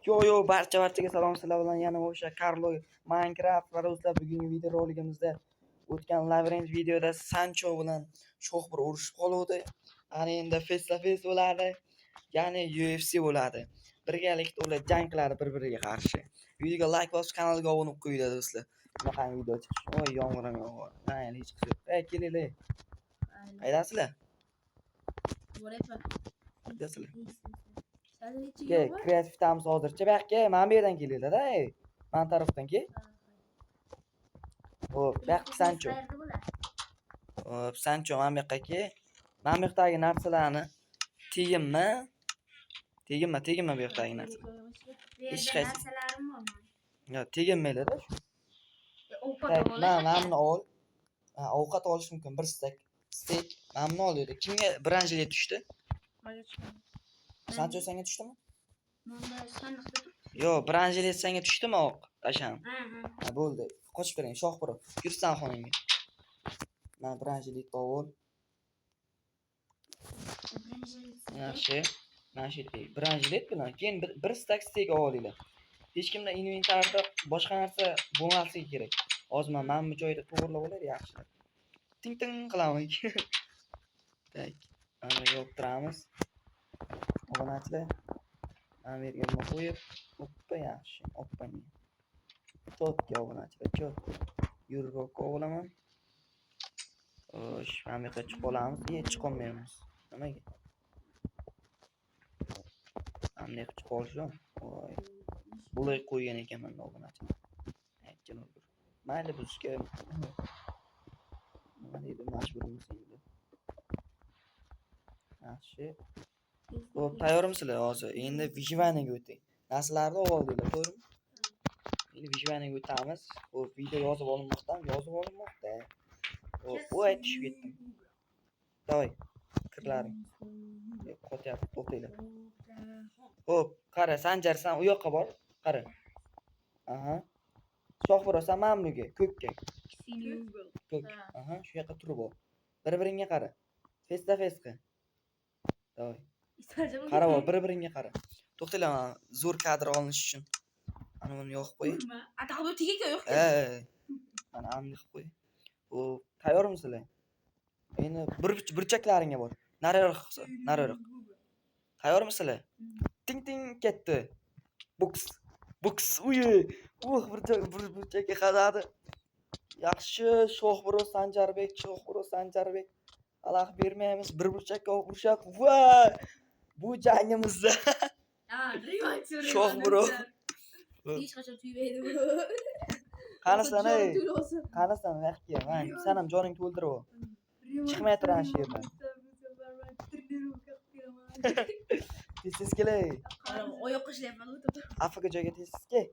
Yo barchaga salom, sizlar bilan yana o'sha Carlo Minecraft va do'stlar bugungi videoroligimizda o'tgan labirint videoda Sancho bilan sho'x bir urushib qoluvdi. Ana endi face to face bo'ladi. Ya'ni UFC bo'ladi. Birgalikda ular jang qiladi bir-biriga qarshi. Videoga like bosib kanalga obuna bo'lib qo'yinglar do'stlar. Bunaqa video chiqish. Voy yomg'ir ham yog'yapti. Mayli hech qilib. Kelinglar. Qaydasizlar? Qaydasizlar? Kreativ tamiz hozircha buyoqqa mana bu yerdan kelinglar-da. Mana tarafdan kel. Xo'p, buyoqqa Sancho. Xo'p, Sancho mana bu yoqqa kel. Mana bu yoqdagi narsalarni tegma bu yoqdagi narsalar. Hech qaysi narsalarim bormi? Yo'q, teginmaylar-da shu. Mana buni ol. Ovqat olish mumkin. Bir steak. Mana buni ol dedi. Kimga branjilet tushdi? Menga tushdi. Sancho senga tushdimi? Menda sandiqda turibdi. Yo'q, branjilet senga tushdimi oq? Tasham. Ha, bo'ldi. Qochib turing, shoh biro. Yursan xonangga. Mana branjilet ol. Yaxshi. Mana shu yerda branjilet bilan keyin bir stak steak olinglar. Hech kimda inventarda boshqa narsa bo'lmasligi kerak. Hozir mana bu joyda to'g'rilab oladi, yaxshi. Ting qilaman. Tak. Mana yoptiramiz. Obunachilar. Mana bu yerga nima qo'yib, oppa yaxshi. Oppani. Chotga obunachilar, chot. Yurroq olaman. Xo'sh, mana bu yerga chiqib olamiz. Chiqolmaymiz. Nimaga? Mana bu chiqib olishim. Voy. Bulay qo'ygan ekanman obunachilar. Aytgan o'lgur. Mayli bizga. Nima deydi, majburmiz endi. Yaxshi. Xo'p, tayyormisizlar hozir? Endi vijvaniga o'ting. Narsalarni oldinglar, to'g'rimi? Endi vijvaniga o'tamiz. Xo'p, video yozib olinmoqda. Xo'p, voy tushib ketdim. Davay. Kirlaring. Qo'tyapti, to'xtanglar. Xo'p, qara, Sanjar sen u yoqqa bor. Qara. Aha. Shohbirosan mana buga, ko'kka. Ko'k. Aha, shu yoqqa turib ol. Bir-biringga qara. Face to face qil. Davay. Qara ol, bir-biringga qara. To'xtanglar, zo'r kadr olinish uchun. Ana buni yoqib qo'y. Ataqbu tigiga yo'q. Mana amni qilib qo'y. Xo'p, tayyormisizlar? Endi burchaklaringga bor. Nariroq qilsa, nariroq. Tayyormisizlar? Ting ketdi. Boks. Uy. Burchakka qadadi. Yaxshi, Shohbiro Sanjarbek. Alloh bermaymiz. Bir burchakka urishaq. Voy! Bu jangimizda. Shohbiro. Hech qachon tuymaydi bu. Qanasan ey? Qanasan vaqtga? Men sen ham joning to'ldirib ol. Chiqmay turan shu yerdan. Tez kelay. Oyoqqa ishlayapman o'tib. Afaga joyga tez kel.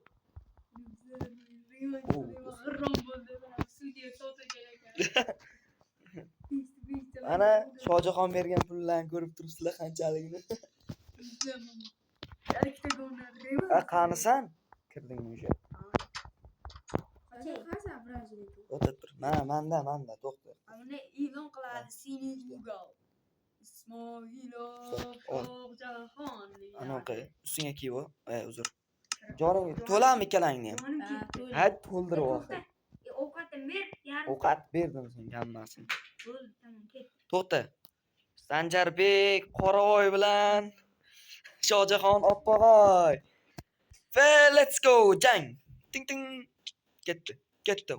G'irrom bo'ldi. Studiya sota kerak. Ana Shohjahon bergan pullarni ko'rib turibsizlar qanchaligini. Qanisan? Kirdingmi o'sha? Qancha branjilet? O'tib tur. Manda, to'xta. Buni e'lon qiladi Sini Google. Ismoilov Shohjahon. Ana qo'y. Ustingga kiyib ol. Uzr. Joning to'lami ikkalangni ham? Ha, to'ldirib ol. Ovqatni ber, yarim. Ovqat berdim senga hammasini. Bo'ldi, tamom, ket. To'xta. Sanjarbek Qoravoy bilan Shohjahon Oppog'oy. Let's go, jang. Ting. Ketdi.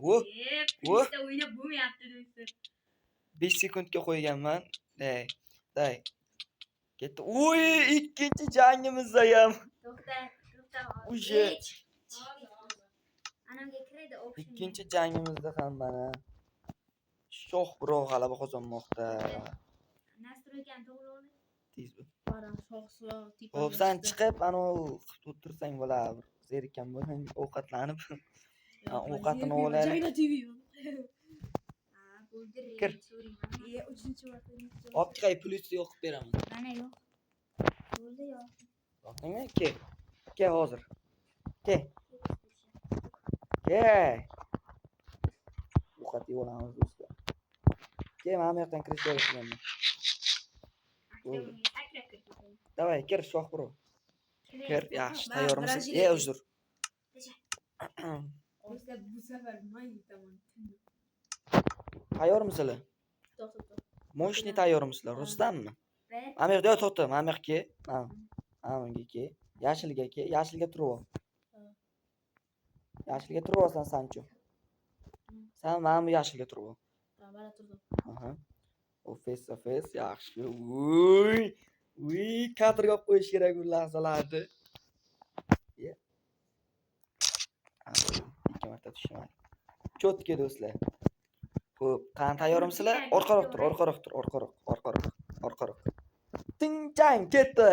Wo. Bitta o'ynab bo'lmayapti do'stlar. 5 sekundga qo'yganman. Day. Ketdi. Uy, ikkinchi jangimizda ham. To'xta. Uje. Anamga kiradi option. Ikkinchi jangimizda ham mana Shohbiro g'alaba qozonmoqda. Nastroykani to'g'ri ol. Tez bo'l. Mana shohslo tipa. Xo'p, sen chiqib ana qilib tursang bo'lar. Zerikkan bo'lsang ovqatlanib. Ovqatini olar. Jayna TV. Kir. 3-chi marta. Optikay plyusni yoqib beraman. Mana yo'q. Bo'ldi yo'q. Yo'qmi? Ke hozir. Ke. Ovqat yeyolamiz do'stlar. Mana bu yoqdan kirish joyiga. Davay, kir Shohbiro. Kir, yaxshi, tayyormisiz? Uzr. Bu sefer man yutaman. Tayyormisizlar? Moshni tayyormisizlar? Rustammi? Mana bu yerda to'xta, mana bu yoqqa. Mana bunga ke. Yashilga ke, yashilga turib ol. Yashilga turib olsan Sancho. Sen mana bu yashilga turib ol. Mana turdim. Aha. Face to face, yaxshi. Uy! Uy, kadrga olib qo'yish kerak bu lahzalarni. Ikki marta tushmadi. Cho'tki do'stlar. Xo'p, qani tayyormisizlar? Orqaroq tur, orqaroq. Ting jang ketdi.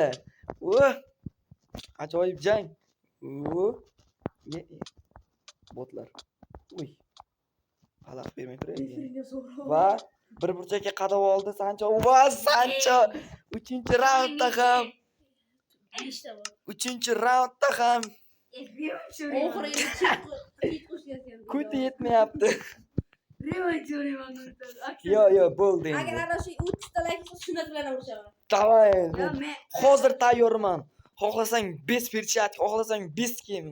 Ajoyib jang. Botlar. Uy. Xalaq bermay turaydi. Va bir burchakka qadab oldi Sancho. Va Sancho 3-raundda ham. 3-raundda ham. Kuti yetmayapti. Yo, bo'ldi endi. Agar ana shu 30 ta like qilsa shundan bilan urushaman. Davay. Hozir tayyorman. Xohlasang 5 перчатка, xohlasang 5 kiyim.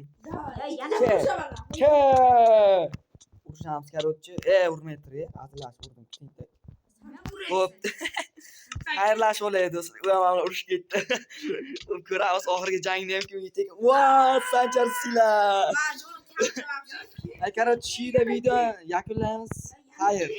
Yana urushaman. Urushamiz, короче. Urmay tur, azlash urdim kichkinta. Xo'p. Xayrlashib olay do'stlar. U ham urush ketdi. Ko'ramiz oxirgi jangni ham kim yutadi. Sanchar sila. Короче, shuyda video yakunlaymiz. Xayr.